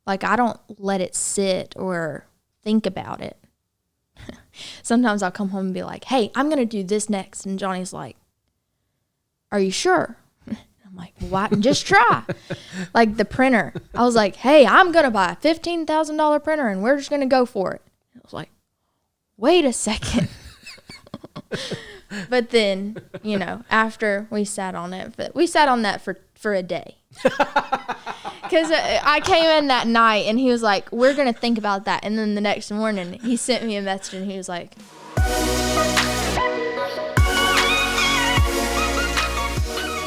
Like, I don't let it sit or think about it. Sometimes I'll come home and be like, hey, I'm going to do this next. And Johnny's like, are you sure? I'm like, why? Just try. Like the printer. I was like, hey, I'm going to buy a $15,000 printer and we're just going to go for it. I was like, wait a second. But then, you know, after we sat on it, but we sat on that for a day. Because I came in that night and he was like, we're going to think about that. And then the next morning he sent me a message and he was like,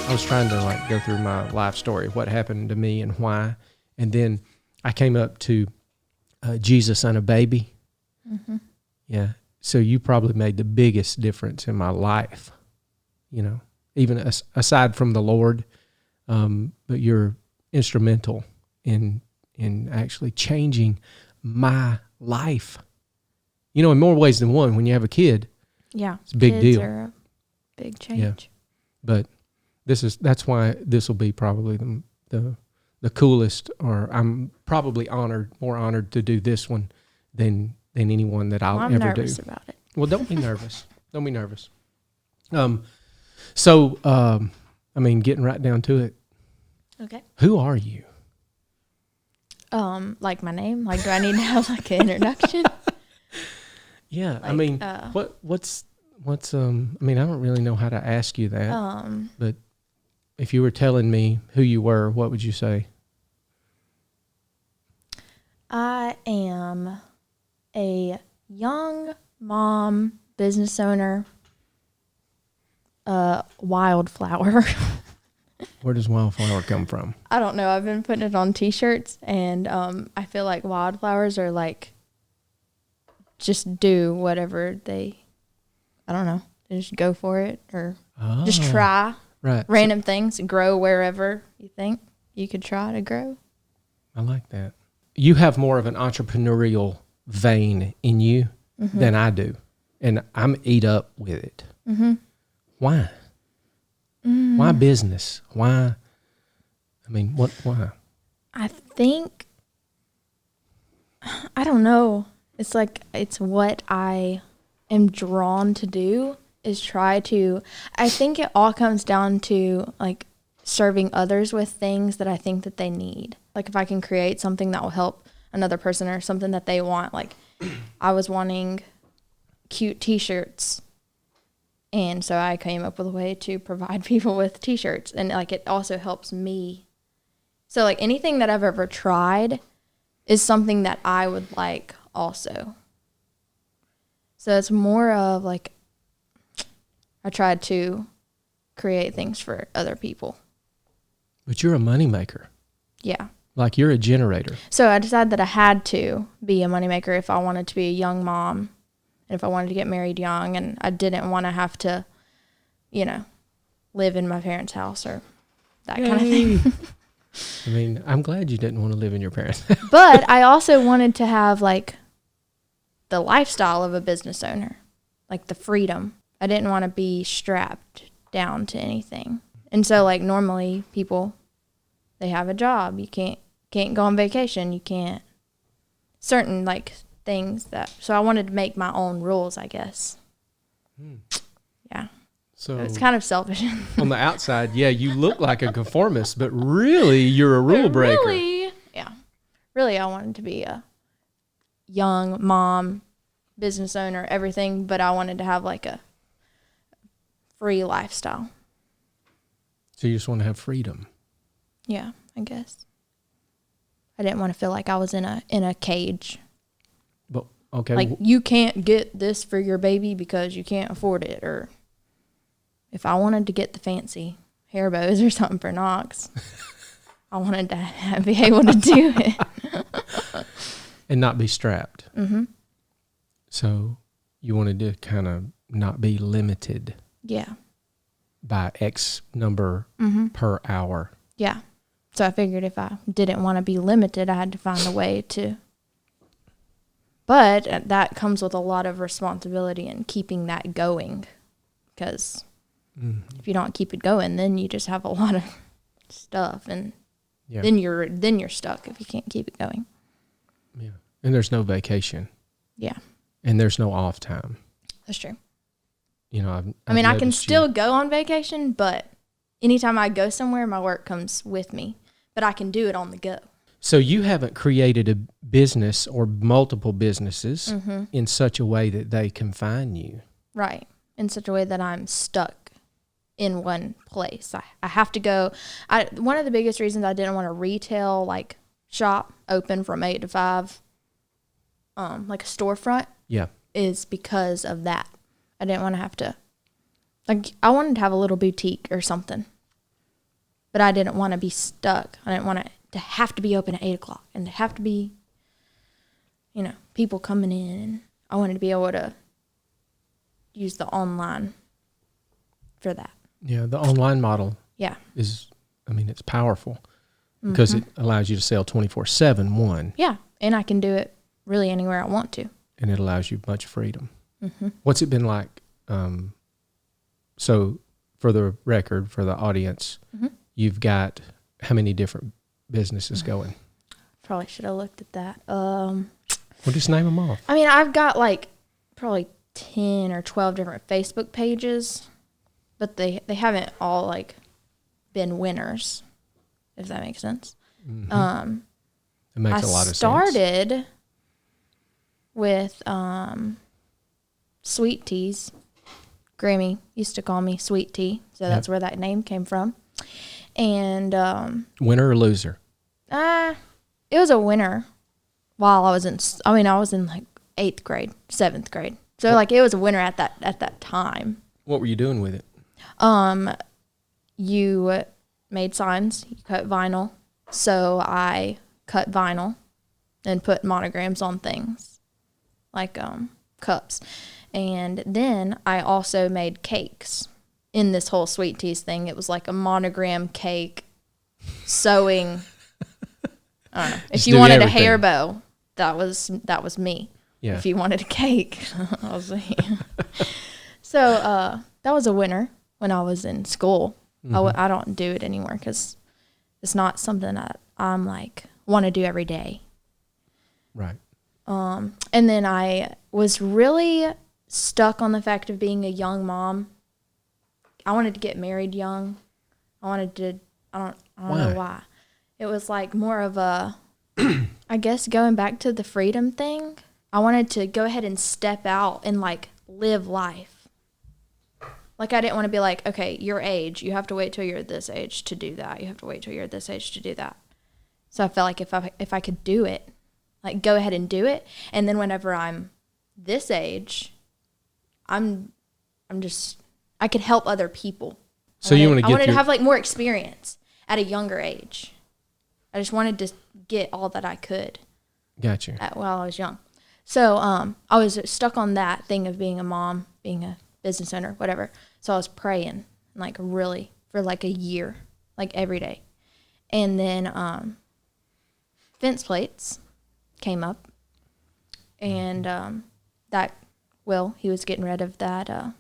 I was trying to like go through my life story, what happened to me and why. And then I came up to Jesus and a baby. Mm-hmm. Yeah. So you probably made the biggest difference in my life, you know, even aside from the Lord. But you're instrumental in actually changing my life. You know, in more ways than one. When you have a kid, yeah, it's a big kids deal. Are a big change. Yeah. But that's why this will be probably the coolest, or I'm probably more honored to do this one than anyone that I'll ever do. I'm nervous about it. Well, don't be nervous. Don't be nervous. So I mean, getting right down to it. Okay. Who are you? Like my name? Like, do I need to have like an introduction? Yeah. Like, I mean, what's I mean, I don't really know how to ask you that. But if you were telling me who you were, what would you say? I am a young mom, business owner, wildflower. Where does wildflower come from? I don't know. I've been putting it on t-shirts, and I feel like wildflowers are like, just do whatever I don't know. They just go for it, or just try random things, grow wherever you think you could try to grow. I like that. You have more of an entrepreneurial vein in you than I do, and I'm eat up with it. Mm-hmm. Why? Why business? Why? I mean, why? I think, I don't know. It's like, it's what I am drawn to do, is try to, I think it all comes down to like serving others with things that I think that they need. Like if I can create something that will help another person or something that they want, like I was wanting cute t-shirts. And so I came up with a way to provide people with t-shirts, and like it also helps me. So like anything that I've ever tried is something that I would like also. So it's more of like, I tried to create things for other people. But you're a moneymaker. Yeah. Like you're a generator. So I decided that I had to be a moneymaker if I wanted to be a young mom. And if I wanted to get married young, and I didn't want to have to, you know, live in my parents' house or that kind of thing. I mean, I'm glad you didn't want to live in your parents' house. But I also wanted to have like the lifestyle of a business owner, like the freedom. I didn't want to be strapped down to anything. And so like normally people, they have a job. You can't go on vacation. You can't, certain like things that, so I wanted to make my own rules, I guess. Yeah. So it's kind of selfish. On the outside, yeah, you look like a conformist, but really you're a rule breaker. Really, yeah. Really, I wanted to be a young mom, business owner, everything, but I wanted to have like a free lifestyle. So you just want to have freedom. Yeah, I guess. I didn't want to feel like I was in a cage. But okay. Like you can't get this for your baby because you can't afford it, or if I wanted to get the fancy hair bows or something for Knox, I wanted to be able to do it. And not be strapped. Mm-hmm. So you wanted to kind of not be limited. Yeah. By X number per hour. Yeah. So I figured if I didn't want to be limited, I had to find a way to. But that comes with a lot of responsibility in keeping that going. Because if you don't keep it going, then you just have a lot of stuff. And Yeah. Then you're stuck if you can't keep it going. Yeah. And there's no vacation. Yeah. And there's no off time. That's true. You know, I mean, I can still go on vacation, but anytime I go somewhere, my work comes with me. But I can do it on the go. So you haven't created a business or multiple businesses in such a way that they confine you. Right. In such a way that I'm stuck in one place. I have to go. One of the biggest reasons I didn't want a retail like shop open from 8 to 5, like a storefront, is because of that. I didn't want to have to, like, I wanted to have a little boutique or something, but I didn't want to be stuck. I didn't want it to have to be open at 8 o'clock and to have to be, you know, people coming in. And I wanted to be able to use the online for that. Yeah, the online model is, I mean, it's powerful because it allows you to sell 24/7, one. Yeah, and I can do it really anywhere I want to. And it allows you much freedom. What's it been like? So for the record, for the audience, you've got how many different businesses going? Probably should have looked at that. Well, just name them off. I mean, I've got like probably 10 or 12 different Facebook pages, but they haven't all like been winners, if that makes sense. It makes a lot of sense. I started with Sweet Teas. Grammy used to call me Sweet Tea, so that's where that name came from. And winner or loser? It was a winner while I was in like 8th grade, 7th grade. So like it was a winner at that time. What were you doing with it? You made signs, you cut vinyl. So I cut vinyl and put monograms on things like cups. And then I also made cakes in this whole Sweet Teas thing. It was like a monogram cake, sewing. I don't know. If you wanted a hair bow, that was me. Yeah. If you wanted a cake, that was me. So that was a winner when I was in school. I don't do it anymore because it's not something that I'm like want to do every day. Right. And then I was really stuck on the fact of being a young mom. I wanted to get married young. I don't know why. It was like more of a, I guess going back to the freedom thing. I wanted to go ahead and step out and like live life. Like I didn't want to be like, okay, your age, you have to wait till you're this age to do that. You have to wait till you're this age to do that. So I felt like if I could do it, like go ahead and do it, and then whenever I'm this age, I could help other people. So I wanted to have like more experience at a younger age. I just wanted to get all that I could. Gotcha. While I was young. So I was stuck on that thing of being a mom, being a business owner, whatever. So I was praying like really for like a year, like every day. And then fence plates came up, and he was getting rid of that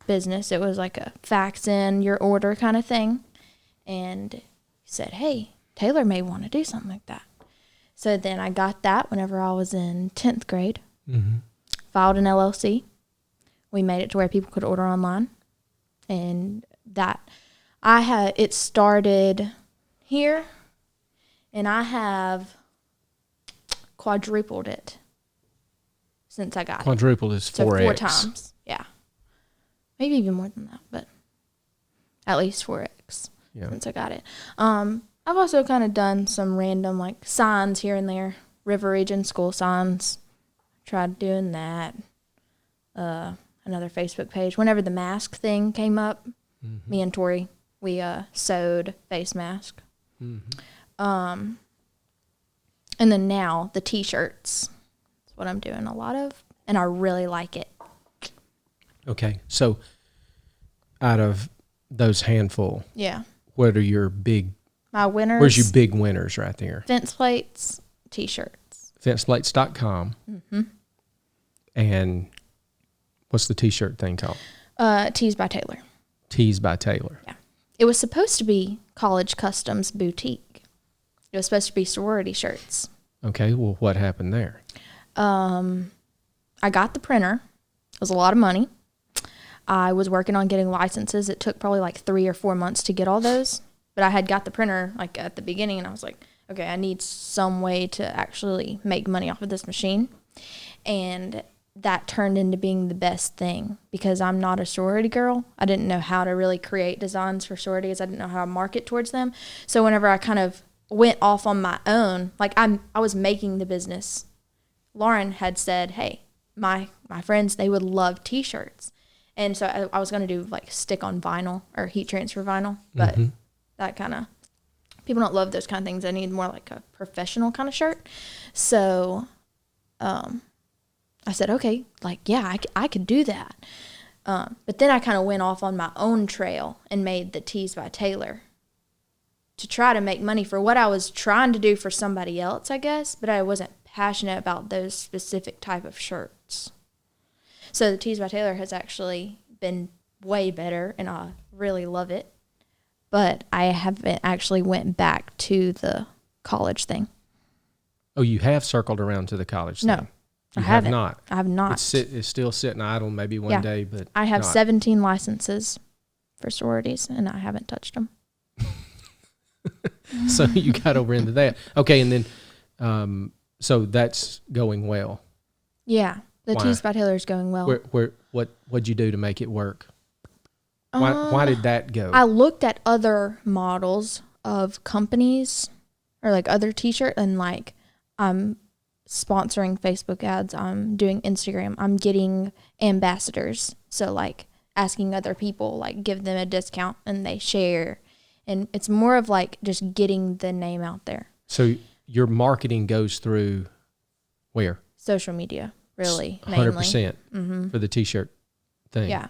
business. It was like a fax in your order kind of thing. And he said, hey, Taylor may want to do something like that. So then I got that whenever I was in 10th grade, filed an LLC. We made it to where people could order online. And it started here, and I have quadrupled it since I got it. Quadrupled is 4x. So 4 times, yeah. Maybe even more than that, but at least 4x since I got it. I've also kind of done some random like signs here and there, River Region school signs. Tried doing that. Another Facebook page. Whenever the mask thing came up, me and Tori, we sewed face mask. And then now the T-shirts. That's what I'm doing a lot of, and I really like it. Okay, so out of those handful, what are your big? My winners. Where's your big winners right there? Fence plates, T-shirts. Fenceplates.com. And what's the T-shirt thing called? Tees by Taylor. Tees by Taylor. Yeah. it was supposed to be College Customs Boutique. It was supposed to be sorority shirts. Okay, well, what happened there? I got the printer. It was a lot of money. I was working on getting licenses. It took probably like 3 or 4 months to get all those. But I had got the printer like at the beginning, and I was like, okay, I need some way to actually make money off of this machine. And that turned into being the best thing because I'm not a sorority girl. I didn't know how to really create designs for sororities. I didn't know how to market towards them. So whenever I kind of went off on my own, like I was making the business. Lauren had said, hey, my friends, they would love T-shirts. And so I was going to do like stick on vinyl or heat transfer vinyl, but that kind of, people don't love those kind of things. They need more like a professional kind of shirt. So I said, okay, like, yeah, I could do that. But then I kind of went off on my own trail and made the Tees by Taylor to try to make money for what I was trying to do for somebody else, I guess, but I wasn't passionate about those specific type of shirts. So the Tees by Taylor has actually been way better, and I really love it. But I haven't actually went back to the college thing. Oh, you have circled around to the college thing? No, I haven't. have not. I have not. It's still sitting idle maybe one day, but I have not. 17 licenses for sororities, and I haven't touched them. So you got over into that. Okay, and then so that's going well. Yeah, the Why? Tees by Taylor is going well. What'd you do to make it work? Why did that go? I looked at other models of companies or like other T-shirt, and like I'm sponsoring Facebook ads. I'm doing Instagram. I'm getting ambassadors. So like asking other people, like give them a discount and they share. And it's more of like just getting the name out there. So your marketing goes through where? Social media, really, mainly. 100% for the T-shirt thing. Yeah.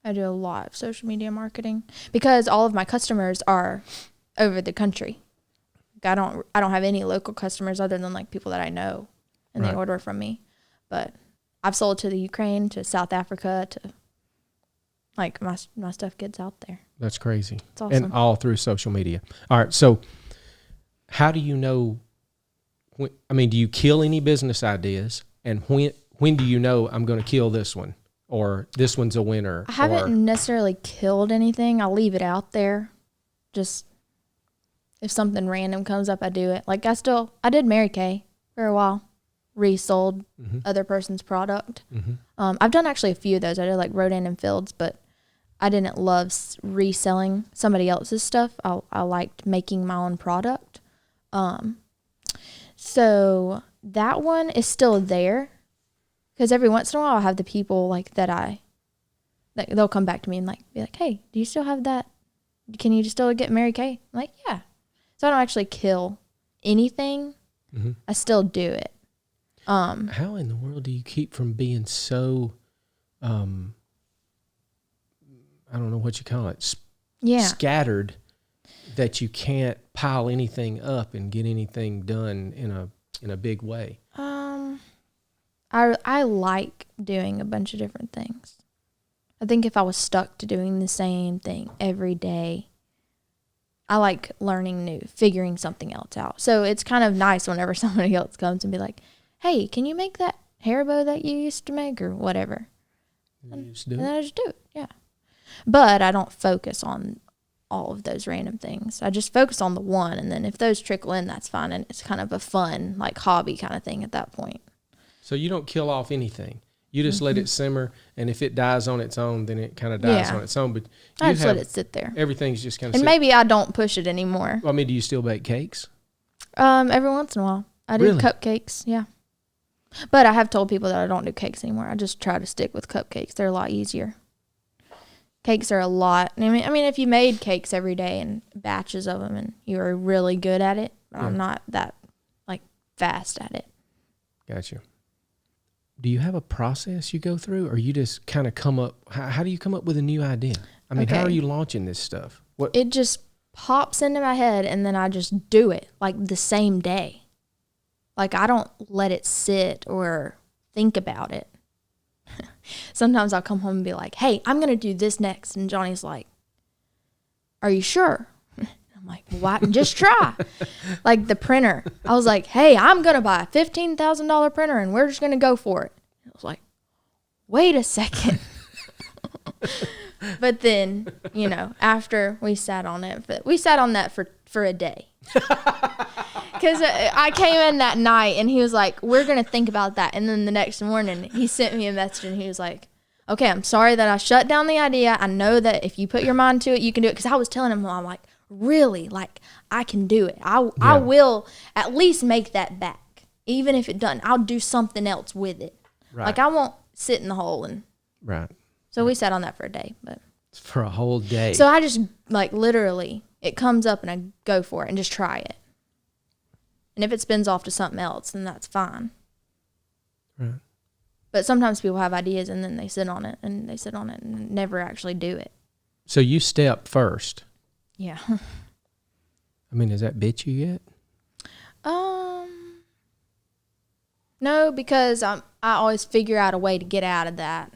I do a lot of social media marketing because all of my customers are over the country. Like I don't have any local customers other than like people that I know and they order from me. But I've sold to the Ukraine, to South Africa, to like my stuff gets out there. That's crazy. It's awesome. And all through social media. All right. So how do you know, do you kill any business ideas? And when do you know I'm going to kill this one? Or this one's a winner? I haven't necessarily killed anything. I'll leave it out there. Just if something random comes up, I do it. Like I did Mary Kay for a while. Resold other person's product. I've done actually a few of those. I did like Rodan and Fields, but I didn't love reselling somebody else's stuff. I liked making my own product. So that one is still there. Because every once in a while, I'll have the people like that they'll come back to me and like be like, "Hey, do you still have that? Can you still get Mary Kay?" I'm like, "Yeah." So I don't actually kill anything. I still do it. How in the world do you keep from being so, I don't know what you call it, scattered that you can't pile anything up and get anything done in a big way? I like doing a bunch of different things. I think if I was stuck to doing the same thing every day, I like learning new, figuring something else out. So it's kind of nice whenever somebody else comes and be like, "Hey, can you make that hair bow that you used to make?" or whatever. And then I just do it, yeah. But I don't focus on all of those random things. I just focus on the one, and then if those trickle in, that's fine. And it's kind of a fun, like, hobby kind of thing at that point. So you don't kill off anything. You just let it simmer, and if it dies on its own, then it kind of dies on its own. But I just let it sit there. Everything's just kind of. And maybe I don't push it anymore. Well, do you still bake cakes? Every once in a while, I do cupcakes. Yeah, but I have told people that I don't do cakes anymore. I just try to stick with cupcakes. They're a lot easier. Cakes are a lot. I mean, if you made cakes every day and batches of them, and you were really good at it, but I'm not that like fast at it. Gotcha. Do you have a process you go through, or you just kind of come up? How do you come up with a new idea? How are you launching this stuff? It just pops into my head, and then I just do it like the same day. Like I don't let it sit or think about it. Sometimes I'll come home and be like, "Hey, I'm gonna do this next," and Johnny's like, are you sure? I'm like, why? Just try. Like the printer. I was like, hey, I'm going to buy a $15,000 printer and we're just going to go for it. I was like, wait a second. But then, you know, after we sat on it, but we sat on that for a day. Because I came in that night and he was like, we're going to think about that. And then the next morning he sent me a message and he was like, okay, I'm sorry that I shut down the idea. I know that if you put your mind to it, you can do it. Because I was telling him, I'm like, really, like, I can do it. I will at least make that back. Even if it doesn't, I'll do something else with it. Right. Like, I won't sit in the hole. And right. So we sat on that for a day. But for a whole day. So I just, like, literally, it comes up and I go for it and just try it. And if it spins off to something else, then that's fine. Right. But sometimes people have ideas and then they sit on it and they sit on it and never actually do it. So you step first. Yeah. I mean, has that bit you yet? No, because I always figure out a way to get out of that.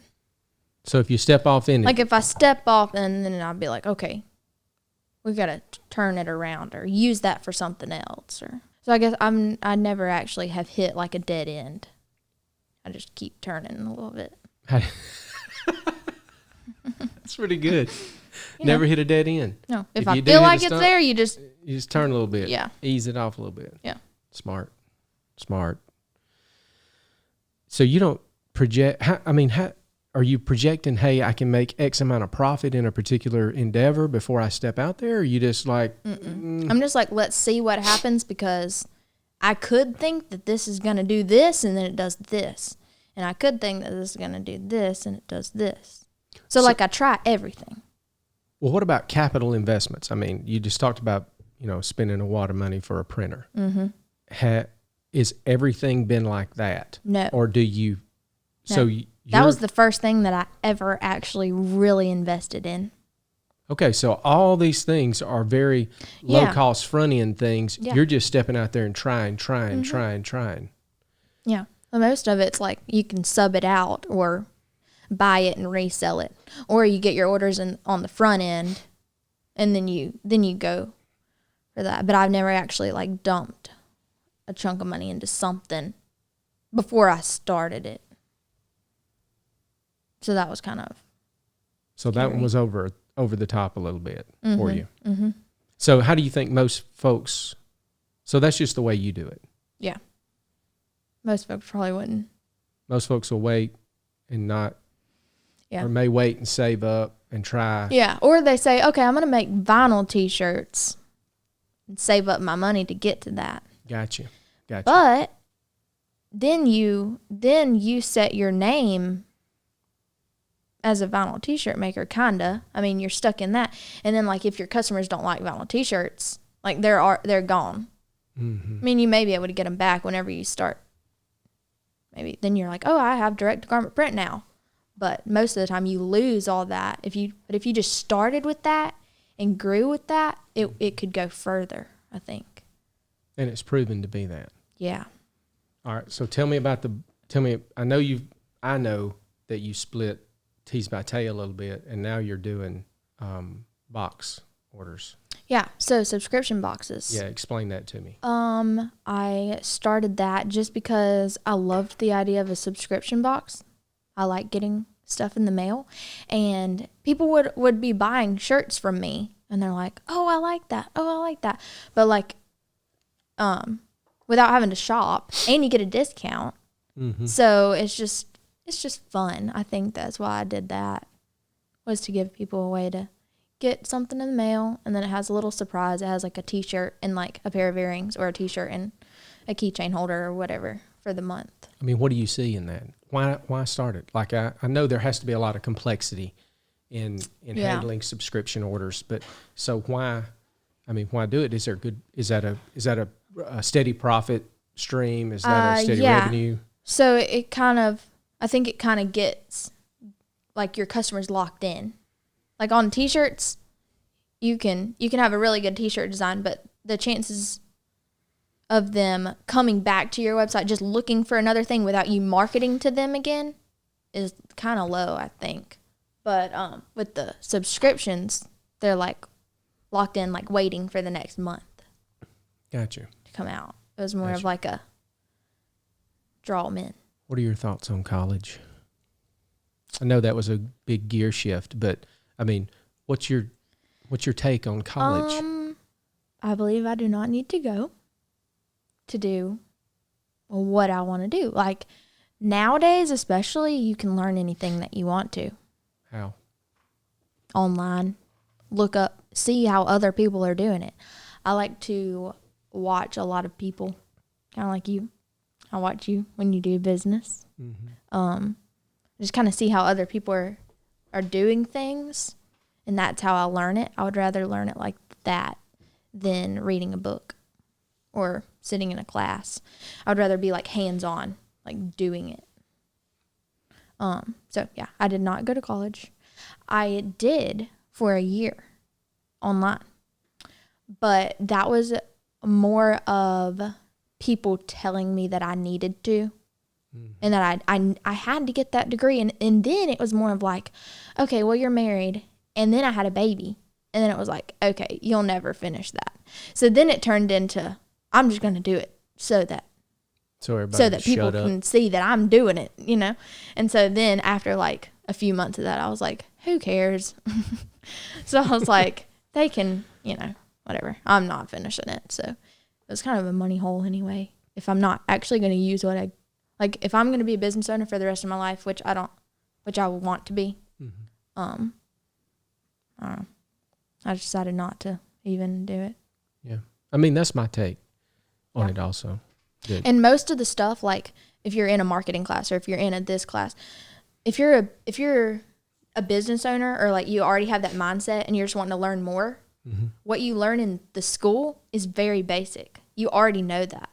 So if you step off in it. Like if I step off and then I'll be like, okay, we got to turn it around or use that for something else. Or so I guess I never actually have hit like a dead end. I just keep turning a little bit. That's pretty good. Never hit a dead end. No. If I feel like it's there, you just turn a little bit. Yeah. Ease it off a little bit. Yeah. Smart. So you don't project, how are you projecting, hey, I can make X amount of profit in a particular endeavor before I step out there? Or you just like... I'm just like, let's see what happens because I could think that this is going to do this and then it does this. And I could think that this is going to do this and it does this. So like I try everything. Well, what about capital investments? I mean, you just talked about, spending a lot of money for a printer. Mm-hmm. Is everything been like that? No. Or do you... No. So that was the first thing that I ever actually really invested in. Okay, so all these things are very low-cost front-end things. Yeah. You're just stepping out there and trying. Yeah. Well, most of it's like you can sub it out or buy it and resell it. Or you get your orders on the front end and then you go for that. But I've never actually like dumped a chunk of money into something before I started it. So that was kind of So scary. That one was over the top a little bit for you. Mm-hmm. So how do you think most folks, so that's just the way you do it? Yeah. Most folks probably wouldn't. Most folks will wait and not, yeah, or may wait and save up and try. Yeah, or they say, okay, I'm going to make vinyl t-shirts and save up my money to get to that. Gotcha. But then you set your name as a vinyl t-shirt maker, kinda. I mean, you're stuck in that. And then like if your customers don't like vinyl t-shirts, like they're gone. Mm-hmm. I mean, you may be able to get them back whenever you start. Maybe then you're like, oh, I have direct garment print now. But most of the time you lose all that. If you just started with that and grew with that, it could go further, I think. And it's proven to be that. Yeah. All right. So tell me, I know that you split Tees by Tay a little bit, and now you're doing box orders. Yeah, so subscription boxes. Yeah, explain that to me. I started that just because I loved the idea of a subscription box. I like getting stuff in the mail, and people would be buying shirts from me, and they're like, "Oh, I like that. Oh, I like that." But like, without having to shop, and you get a discount. Mm-hmm. So it's just fun. I think that's why I did that, was to give people a way to get something in the mail, and then it has a little surprise. It has like a t-shirt and like a pair of earrings, or a t-shirt and a keychain holder or whatever for the month. I mean, what do you see in that? Why start it? Like I know there has to be a lot of complexity in handling subscription orders, but so why do it? Is that a steady profit stream? Is that a steady revenue? So I think it kind of gets like your customers locked in. Like on t-shirts, you can have a really good t-shirt design, but the chances of them coming back to your website just looking for another thing without you marketing to them again is kind of low, I think. But with the subscriptions, they're like, locked in, like waiting for the next month Gotcha. to come out. It was more of Gotcha. like a draw 'em in. What are your thoughts on college? I know that was a big gear shift, but I mean, what's your take on college? I believe I do not need to go to do what I want to do. Like nowadays, especially, you can learn anything that you want to How? online. Look up, see how other people are doing it. I like to watch a lot of people, kind of like you. I watch you when you do business. Mm-hmm. Just kind of see how other people are doing things, and that's how I learn it. I would rather learn it like that than reading a book or sitting in a class. I would rather be like hands-on, like doing it. So yeah, I did not go to college. I did for a year online, but that was more of people telling me that I needed to, and that I had to get that degree. And then it was more of like, okay, well, you're married. And then I had a baby. And then it was like, okay, you'll never finish that. So then it turned into, I'm just going to do it so that people can see that I'm doing it, you know? And so then after like a few months of that, I was like, who cares? So I was like, they can, whatever. I'm not finishing it. So it was kind of a money hole anyway. If I'm not actually going to use if I'm going to be a business owner for the rest of my life, which I want to be, I don't know. I decided not to even do it. Yeah. I mean, that's my take on it also. Good. And most of the stuff, like if you're in a marketing class or if you're in this class, if you're a business owner or like you already have that mindset and you're just wanting to learn more, what you learn in the school is very basic. You already know that.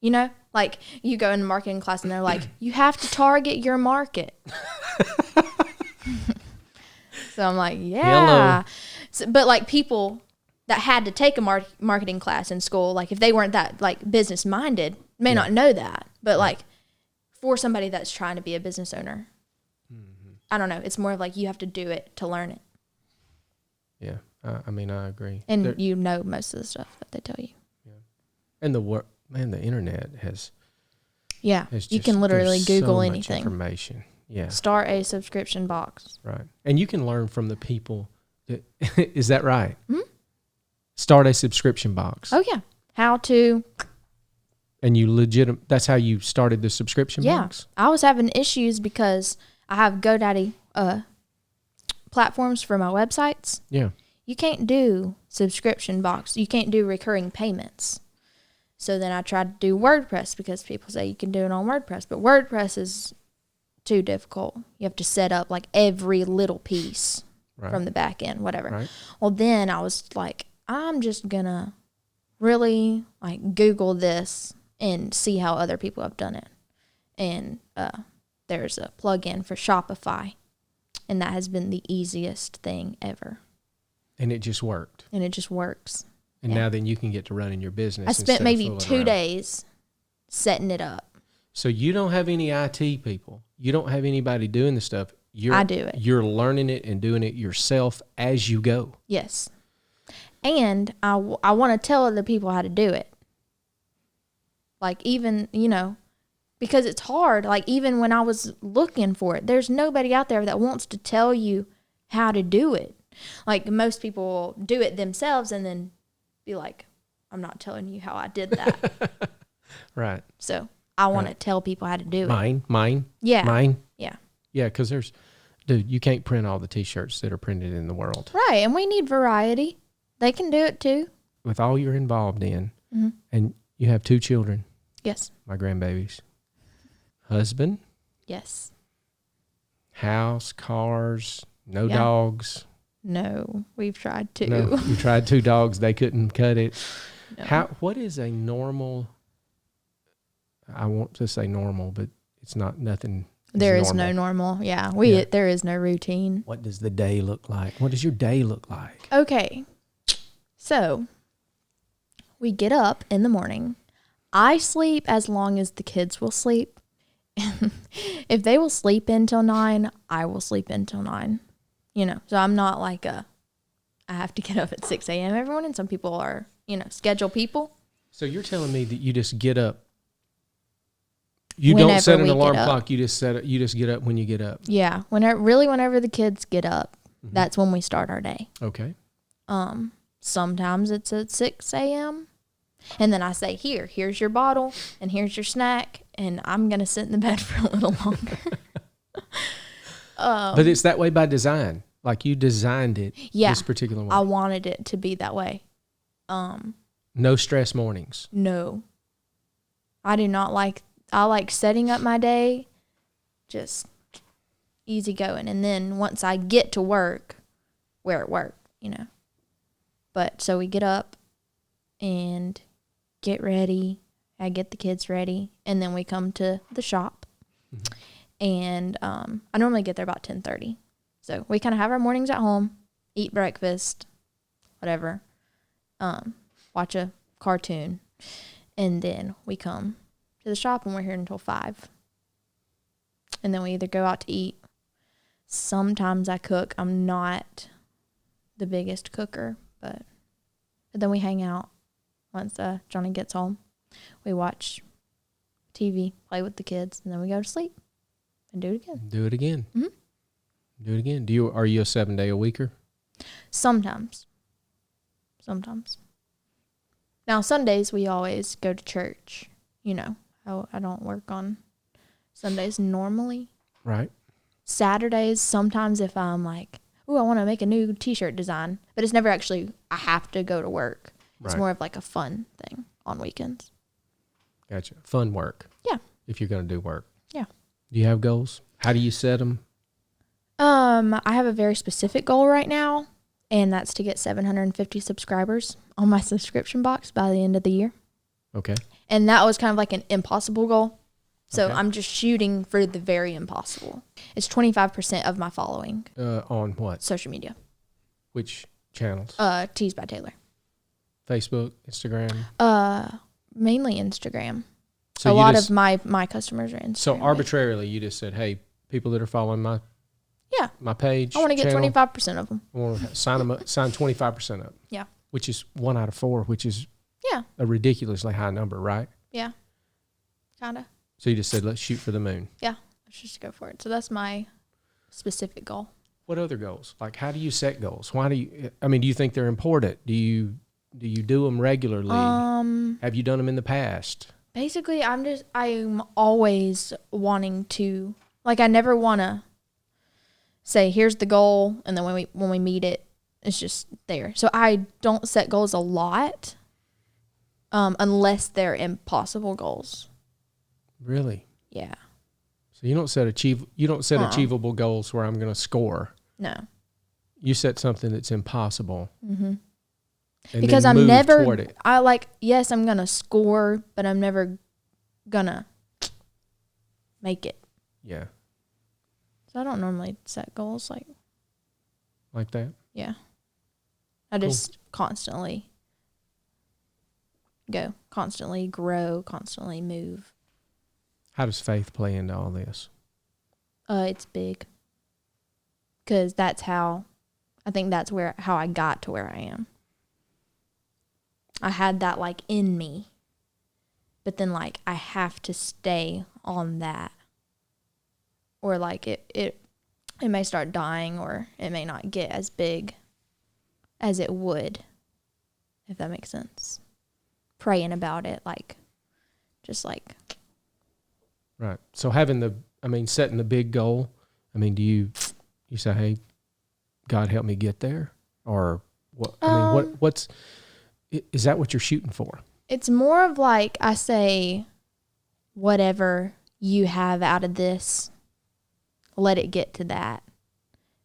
You know, like you go in a marketing class and they're like, you have to target your market. So I'm like, yeah. So, but like people that had to take a marketing class in school, like if they weren't that like business minded, may not know that. But like for somebody that's trying to be a business owner, I don't know. It's more of like you have to do it to learn it. Yeah. I mean, I agree. And you know most of the stuff that they tell you. Yeah. And the internet has. Yeah. You can literally Google so anything. Much information. Yeah. Start a subscription box. Right. And you can learn from the people. Is that right? Mm-hmm. Start a subscription box. Oh, yeah. How to. And that's how you started the subscription box? Yeah. I was having issues because I have GoDaddy platforms for my websites. Yeah. You can't do subscription box. You can't do recurring payments. So then I tried to do WordPress because people say you can do it on WordPress. But WordPress is too difficult. You have to set up like every little piece from the back end, whatever. Right. Well, then I was like, I'm just going to really like Google this and see how other people have done it. And there's a plugin for Shopify, and that has been the easiest thing ever. And it just worked. And it just works. And now then you can get to running your business. I spent maybe 2 days setting it up. So you don't have any IT people. You don't have anybody doing the stuff. I do it. You're learning it and doing it yourself as you go. Yes. And I want to tell other people how to do it. Like even, because it's hard. Like even when I was looking for it, there's nobody out there that wants to tell you how to do it. Like most people do it themselves and then be like, I'm not telling you how I did that. Right. So I want to tell people how to do it. Mine. Yeah. Mine. Yeah. Yeah, because you can't print all the T-shirts that are printed in the world. Right, and we need variety. They can do it too. With all you're involved in, and you have 2 children. Yes. My grandbabies. Husband. Yes. House, cars, no dogs. No, we've tried to. No, you tried 2 dogs. They couldn't cut it. No. What is a normal, I want to say normal, but it's not nothing. There is no normal. Yeah. There is no routine. What does the day look like? What does your day look like? Okay. So we get up in the morning. I sleep as long as the kids will sleep. If they will sleep until 9, I will sleep until 9. So I'm not like I have to get up at 6 a.m. every morning. Some people are, schedule people. So you're telling me that you just get up. You Whenever don't set an we alarm get up. clock. You just get up when you get up. Yeah. Whenever the kids get up, that's when we start our day. Okay. Sometimes it's at 6 a.m. And then I say, here's your bottle and here's your snack. And I'm going to sit in the bed for a little longer. But it's that way by design. Like you designed it this particular way. I wanted it to be that way. No stress mornings. No. I do not like, I like setting up my day, just easy going. And then once I get to work, we're at work, But so we get up and get ready. I get the kids ready. And then we come to the shop. Mm-hmm. And I normally get there about 10:30. So we kind of have our mornings at home, eat breakfast, whatever, watch a cartoon, and then we come to the shop and we're here until 5. And then we either go out to eat. Sometimes I cook. I'm not the biggest cooker, but then we hang out once Johnny gets home. We watch TV, play with the kids, and then we go to sleep and do it again. Do it again. Mm-hmm. Do it again. Are you a 7-day-a-weeker? Sometimes. Now, Sundays, we always go to church. I don't work on Sundays normally. Right. Saturdays, sometimes if I'm like, ooh, I want to make a new T-shirt design. But it's never actually, I have to go to work. It's right. more of like a fun thing on weekends. Gotcha. Fun work. Yeah. If you're going to do work. Yeah. Do you have goals? How do you set them? I have a very specific goal right now, and that's to get 750 subscribers on my subscription box by the end of the year. Okay. And that was kind of like an impossible goal. So okay. I'm just shooting for the very impossible. It's 25% of my following. On what? Social media. Which channels? Teased by Taylor. Facebook, Instagram? Mainly Instagram. So a lot of my customers are Instagram. So arbitrarily, you just said, hey, people that are following my page. I want to get 25% of them. I want to sign them up, sign 25% up. Yeah. Which is 1 out of 4, which is a ridiculously high number, right? Yeah. Kind of. So you just said, let's shoot for the moon. Yeah. Let's just go for it. So that's my specific goal. What other goals? Like, how do you set goals? Do you think they're important? Do you do them regularly? Have you done them in the past? Basically, I'm always wanting to, like, I never want to say, here's the goal, and then when we meet it, it's just there. So I don't set goals a lot, unless they're impossible goals. Really? Yeah. So you don't set achievable goals where I'm going to score. No. You set something that's impossible. Mm-hmm. Because I'm never, yes, I'm going to score, but I'm never going to make it. Yeah. So I don't normally set goals like that. Yeah. I just constantly go, constantly grow, constantly move. How does faith play into all this? It's big. Because I think that's how I got to where I am. I had that in me. But then I have to stay on that. Or it may start dying, or it may not get as big as it would, if that makes sense. Praying about it, Right. So setting the big goal, do you say, hey, God help me get there? Or what, is that what you're shooting for? It's more of I say, whatever you have out of this, let it get to that.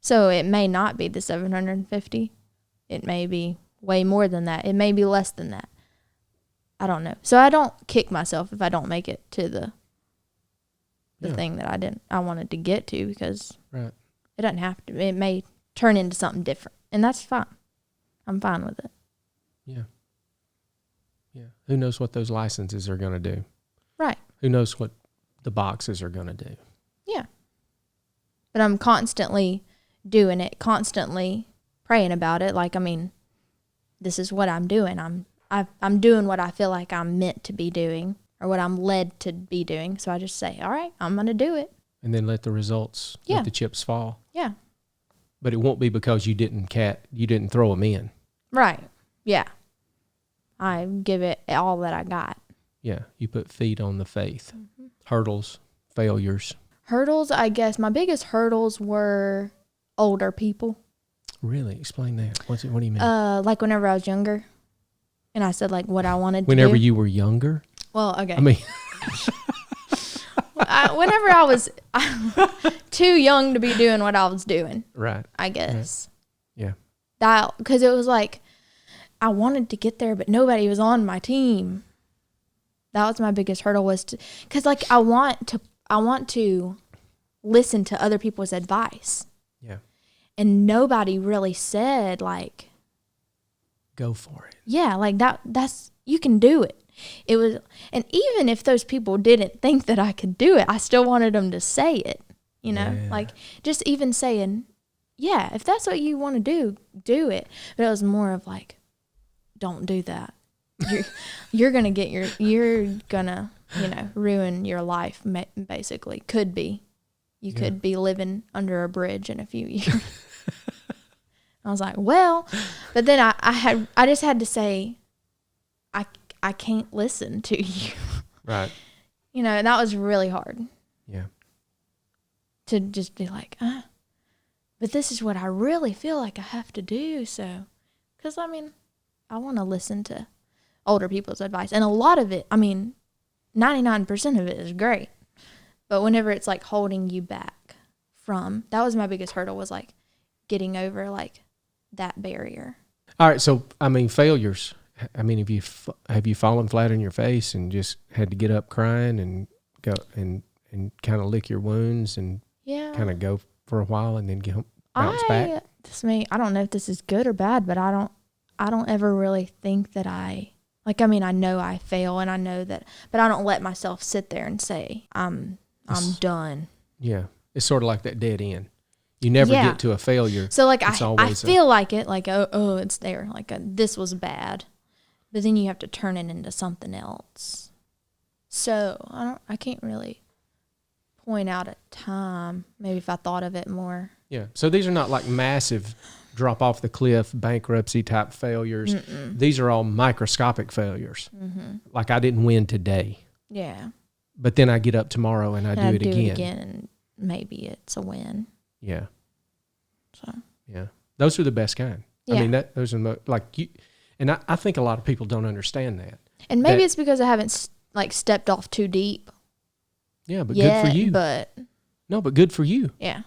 So it may not be the 750. It may be way more than that. It may be less than that. I don't know. So I don't kick myself if I don't make it to the thing that I wanted to get to, because right. It doesn't have to. It may turn into something different, and that's fine. I'm fine with it. Yeah. Yeah. Who knows what those licenses are going to do? Right. Who knows what the boxes are going to do? Yeah. But I'm constantly doing it, constantly praying about it. Like, I mean, this is what I'm doing. I'm doing what I feel like I'm meant to be doing, or what I'm led to be doing. So I just say, all right, I'm going to do it. And then let the results, let the chips fall. Yeah. But it won't be because you didn't throw them in. Right. Yeah. I give it all that I got. Yeah. You put feet on the faith. Mm-hmm. Hurdles, failures. Hurdles, I guess. My biggest hurdles were older people. Really? Explain that. What do you mean? Like whenever I was younger, and I said like what I wanted to do. Whenever you were younger? Well, okay. I mean... whenever I was too young to be doing what I was doing. Right. I guess. Right. Yeah. Because it was like, I wanted to get there, but nobody was on my team. That was my biggest hurdle, was because like I want to listen to other people's advice. Yeah. And nobody really said like, go for it. Yeah, like that's you can do it. It was, and even if those people didn't think that I could do it, I still wanted them to say it, you know, like just even saying, yeah, if that's what you want to do it. But it was more of like, don't do that. You're going to, ruin your life, basically. Could be. You could be living under a bridge in a few years. I was like, well, but then I just had to say, I can't listen to you. Right. And that was really hard. Yeah. To just be like, but this is what I really feel like I have to do. So, because I mean, I want to listen to older people's advice. And a lot of it, 99% of it is great. But whenever it's like holding you back from, that was my biggest hurdle, was like getting over like that barrier. All right. So, failures. Have you fallen flat on your face and just had to get up crying and go and kind of lick your wounds and kind of go for a while and then bounce back? I don't know if this is good or bad, but I don't ever really think that I know I fail and I know that, but I don't let myself sit there and say I'm done. Yeah. It's sort of like that dead end. You never get to a failure. So like I feel like it, like, oh, it's there. Like this was bad. But then you have to turn it into something else. So I can't really point out a time. Maybe if I thought of it more. Yeah. So these are not like massive drop off the cliff, bankruptcy type failures. Mm-mm. These are all microscopic failures. Mm-hmm. Like I didn't win today. Yeah. But then I get up tomorrow and I do it again. And maybe it's a win. Yeah. So. Yeah. Those are the best kind. Yeah. Those are like you. And I think a lot of people don't understand that. And maybe it's because I haven't stepped off too deep. Yeah, but good for you. But good for you. Yeah.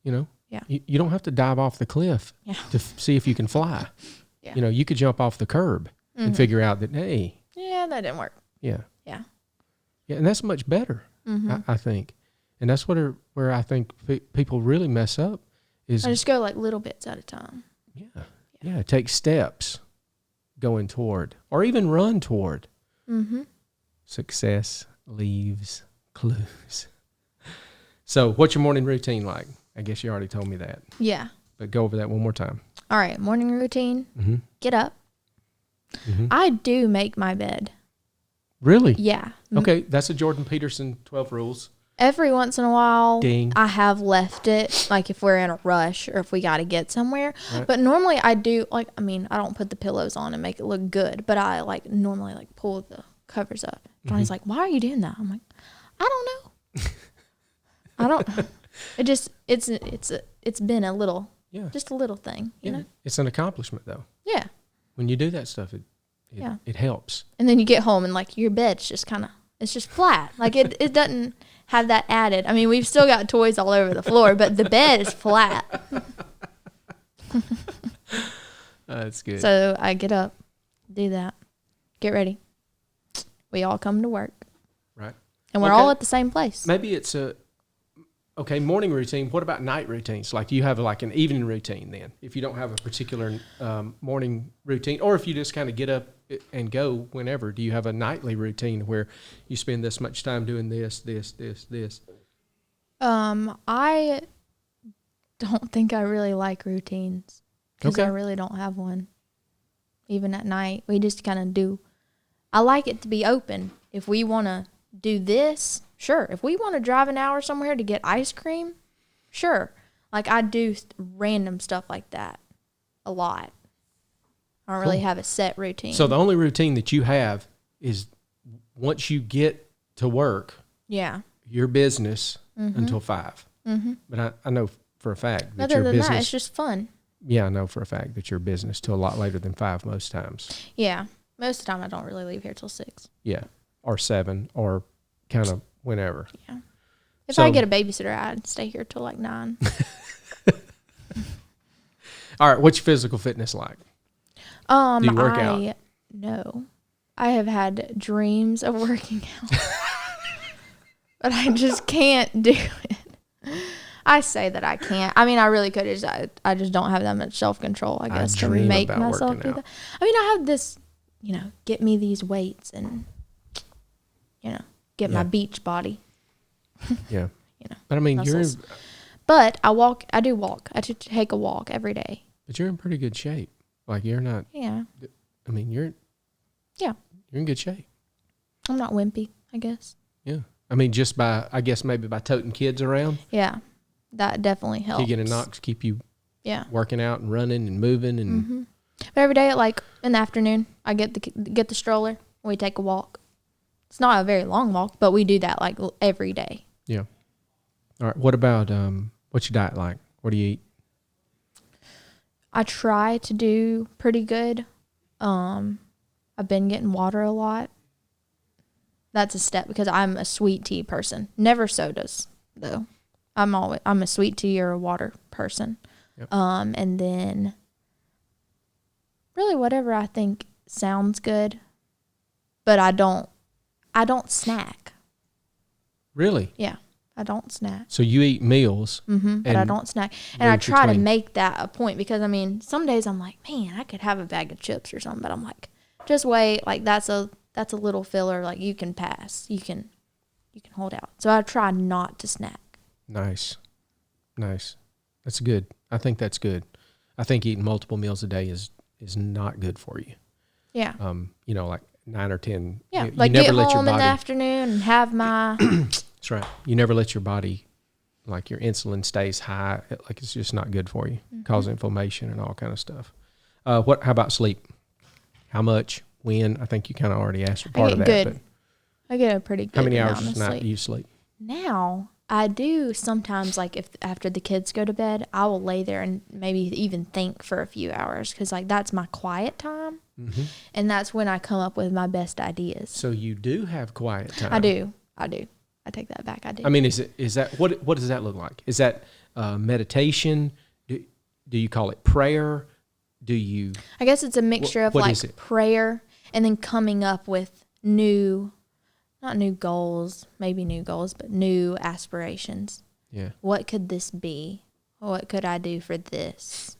Yeah. You don't have to dive off the cliff to see if you can fly. Yeah. You could jump off the curb and figure out that, hey. Yeah, that didn't work. Yeah. Yeah. Yeah, and that's much better, I think. And that's where I think people really mess up is. I just go like little bits at a time. Yeah. Yeah, take steps going toward, or even run toward. Mm-hmm. Success leaves clues. So what's your morning routine like? I guess you already told me that. Yeah. But go over that one more time. All right, morning routine. Mm-hmm. Get up. Mm-hmm. I do make my bed. Really? Yeah. Okay, that's a Jordan Peterson 12 rules. Every once in a while, Ding. I have left it, like if we're in a rush or if we got to get somewhere. Right. But normally I do, I don't put the pillows on and make it look good, but I normally pull the covers up. Johnny's like, why are you doing that? I'm like, I don't know. I don't. It just, it's been a little, just a little thing, you know? It's an accomplishment though. Yeah. When you do that stuff, it helps. And then you get home and your bed's just it's just flat. It doesn't have that added. We've still got toys all over the floor, but the bed is flat. That's good. So I get up, do that, get ready. We all come to work. Right. And we're all at the same place. Maybe it's morning routine. What about night routines? Like, do you have an evening routine then? If you don't have a particular morning routine, or if you just kind of get up and go whenever, do you have a nightly routine where you spend this much time doing this? don't think I really like routines because Okay. I really don't have one. Even at night, we just kind of do. I like it to be open. If we want to do this, sure. If we want to drive an hour somewhere to get ice cream, sure. Like I do random stuff like that a lot. I don't really have a set routine. So the only routine that you have is once you get to work, yeah, your business until 5. Mm-hmm. But I know for a fact that other your than business. that, it's just fun. Yeah, I know for a fact that your business till a lot later than 5 most times. Yeah, most of the time I don't really leave here till 6. Yeah, or 7, or kind of whenever. Yeah. If So- I get a babysitter, I'd stay here till like 9. All right, what's your physical fitness like? Do you work out? No. I have had dreams of working out. But I just can't do it. I say that I can't. I mean, I really could. I just don't have that much self-control, I guess, to dream make about myself working do out. that. I mean, I have this, get me these weights and, get my Yeah. beach body. Yeah. But I mean, muscles. But I do walk. I take a walk every day. but you're in pretty good shape. Like you're not, Yeah. I mean, you're in good shape. I'm not wimpy, I guess. Yeah. I mean, just I guess maybe by toting kids around, Yeah. That definitely helps. kicking and knocks, keep you Yeah. working out and running and moving and Mm-hmm. But every day, like in the afternoon, I get the stroller. And we take a walk. It's not a very long walk, but we do that like every day. yeah. All right. What about what's your diet like? What do you eat? I try to do pretty good. I've been getting water a lot. That's a step because I'm a sweet tea person. Never sodas though. I'm a sweet tea or a water person. Yep. And then really whatever I think sounds good, but I don't snack. Really? Yeah, I don't snack. So you eat meals. But I And don't snack. And I break try to between. make that a point because, I mean, some days I'm like, man, I could have a bag of chips or something. But I'm like, just wait. Like, that's a little filler. Like, you can pass. You can hold out. So I try not to snack. Nice. That's good. I think that's good. I think eating multiple meals a day is not good for you. Yeah. Like 9 or 10. Yeah. You Like, never get let your home in the body. afternoon and have my... That's right. You never let your body, like your insulin stays high. Like it's just not good for you. Cause inflammation and all kind of stuff. How about sleep? How much? When? I think you kind of already answered part of that. good. I get a pretty good But how many amount hours of a night sleep. do you sleep? Now, I do sometimes, like, if after the kids go to bed, I will lay there and maybe even think for a few hours because, like, that's my quiet time. Mm-hmm. And that's when I come up with my best ideas. So you do have quiet time. I do. I take that back. I do. I mean, is that what does that look like? Is that meditation? Do you call it prayer? Do you? I guess it's a mixture of what like is it? prayer and then coming up with not new goals, maybe new goals, but new aspirations. Yeah. What could this be? What could I do for this?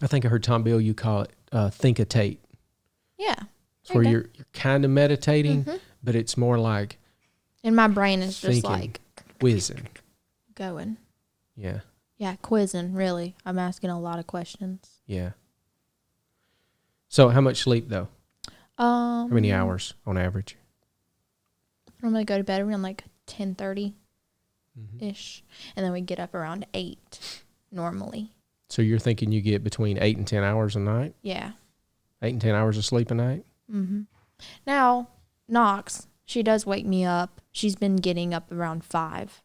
I think I heard Tom Bill. You call it think-a-tate. Yeah. It's where Okay. you're kind of meditating, but it's more like And my brain is just thinking, like whizzing. going. Yeah. Yeah, quizzing, really. I'm asking a lot of questions. Yeah. So how much sleep though? How How many hours on average? I normally go to bed around like 10:30 ish, and then we get up around 8 normally. So you're thinking you get between 8 and 10 hours a night? Yeah. 8 and 10 hours of sleep a night? Now, Knox, she does wake me up. She's been getting up around 5.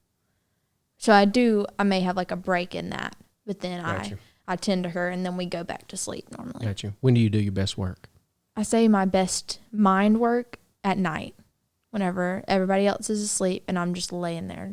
So I may have like a break in that, but then Gotcha. I tend to her and then we go back to sleep normally. Got you. When do you do your best work? I say my best mind work at night whenever everybody else is asleep and I'm just laying there,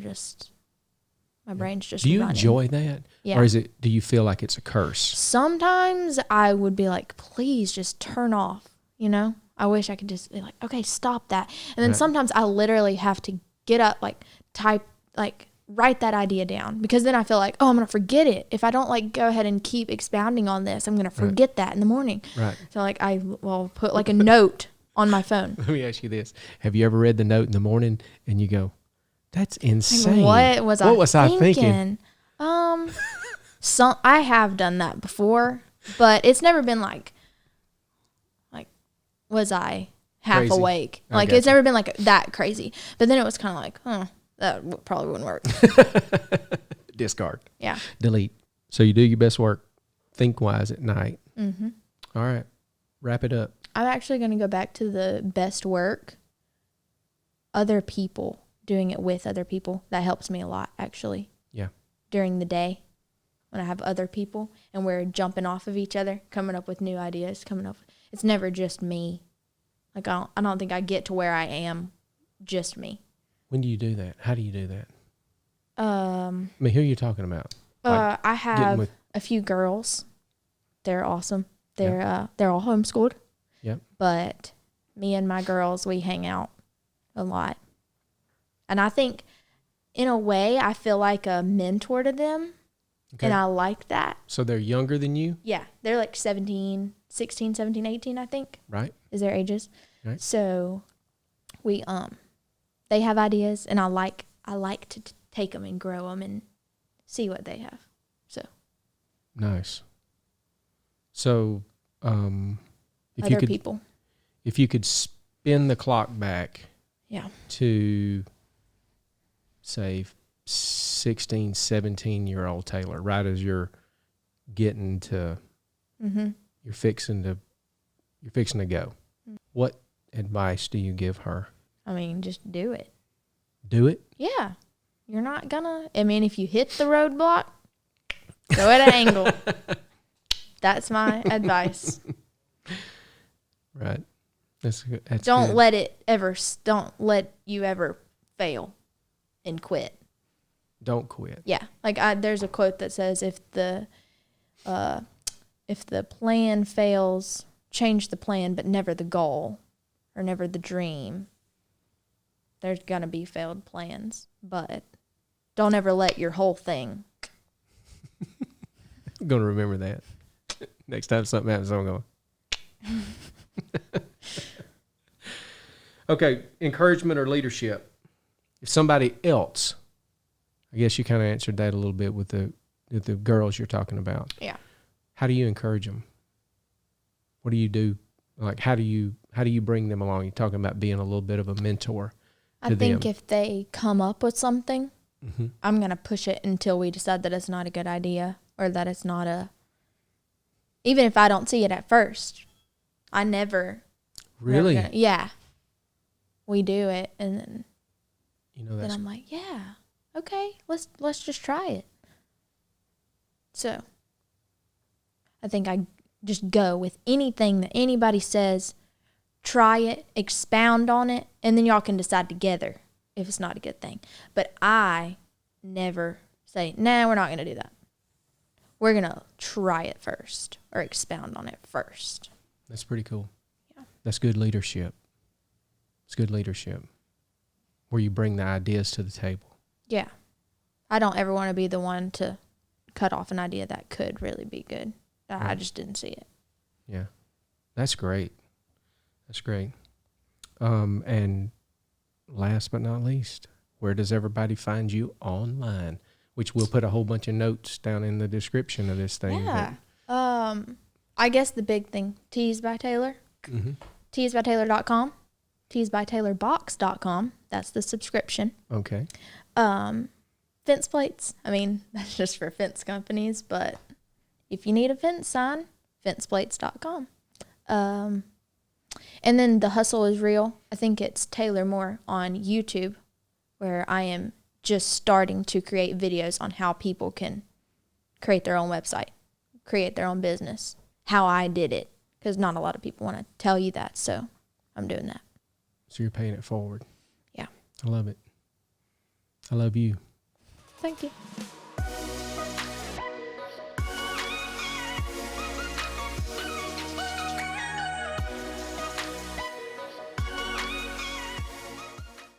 my brain's just Do you running. enjoy that? Yeah. Or do you feel like it's a curse? Sometimes I would be like, please just turn off, I wish I could just be like, okay, stop that. And then Right. sometimes I literally have to get up, like type, like write that idea down because then I feel like, oh, I'm going to forget it. If I don't like go ahead and keep expounding on this, I'm going to forget that in the morning. Right. So like I will put like a note on my phone. Let me ask you this. Have you ever read the note in the morning and you go, that's insane. What was I thinking? I have done that before, but it's never been like was I half Crazy. awake? I Like got it's you. never been like that crazy. But then it was kind of like, that probably wouldn't work. Discard. Yeah. Delete. So you do your best work, think wise at night. Mm-hmm. All right. Wrap it up. I'm actually going to go back to the best work. Other people, doing it with other people. That helps me a lot, actually. Yeah. During the day, when I have other people and we're jumping off of each other, coming up with new ideas, it's never just me. Like I don't think I get to where I am just me. When do you do that? How do you do that? I I mean, who are you talking about? Like I have with- a few girls. They're awesome. They're all homeschooled. Yep. But me and my girls, we hang out a lot. And I think in a way I feel like a mentor to them. Okay. And I like that. So they're younger than you? Yeah. They're like 16, 17, 18, I think. Right. Is their ages. Right. So we they have ideas and I like to take them and grow them and see what they have. So Nice. So if other people. If you could spin the clock back to say 16, 17-year-old Taylor, right as you're getting to you're fixing to go. What advice do you give her? I mean, just do it. Do it? Yeah. You're not gonna, I mean, if you hit the roadblock, go at an angle. That's my advice. Right. That's Don't good. don't let you ever fail and quit. Don't quit. Yeah. Like there's a quote that says if the plan fails, change the plan, but never the goal or never the dream. There's going to be failed plans, but don't ever let your whole thing. I'm going to remember that. Next time something happens, I'm going. Okay, encouragement or leadership. If somebody else, I guess you kind of answered that a little bit with the girls you're talking about. Yeah. How do you encourage them? What do you do? Like, how do you bring them along? You're talking about being a little bit of a mentor to I think them. if they come up with something, I'm going to push it until we decide that it's not a good idea or that it's not even if I don't see it at first. I never. Really? Yeah. We do it and then That's I'm like, yeah, okay, let's just try it. So I think I just go with anything that anybody says, try it, expound on it, and then y'all can decide together if it's not a good thing. But I never say, nah, we're not going to do that. We're going to try it first or expound on it first. That's pretty cool. Yeah. That's good leadership. It's good leadership where you bring the ideas to the table. Yeah. I don't ever want to be the one to cut off an idea that could really be good. I just didn't see it. Yeah. That's great. That's great. And last but not least, where does everybody find you online? Which we'll put a whole bunch of notes down in the description of this thing. Yeah. I guess the big thing, Tees by Taylor. Mm-hmm. teesbytaylor.com. teesbytaylorbox.com. That's the subscription. Okay. Fence plates. I mean, that's just for fence companies, but if you need a fence sign, fenceplates.com. And then The Hustle is Real. I think it's Taylor Moore on YouTube, where I am just starting to create videos on how people can create their own website, create their own business, how I did it, because not a lot of people want to tell you that, so I'm doing that. So you're paying it forward. Yeah. I love it. I love you. Thank you.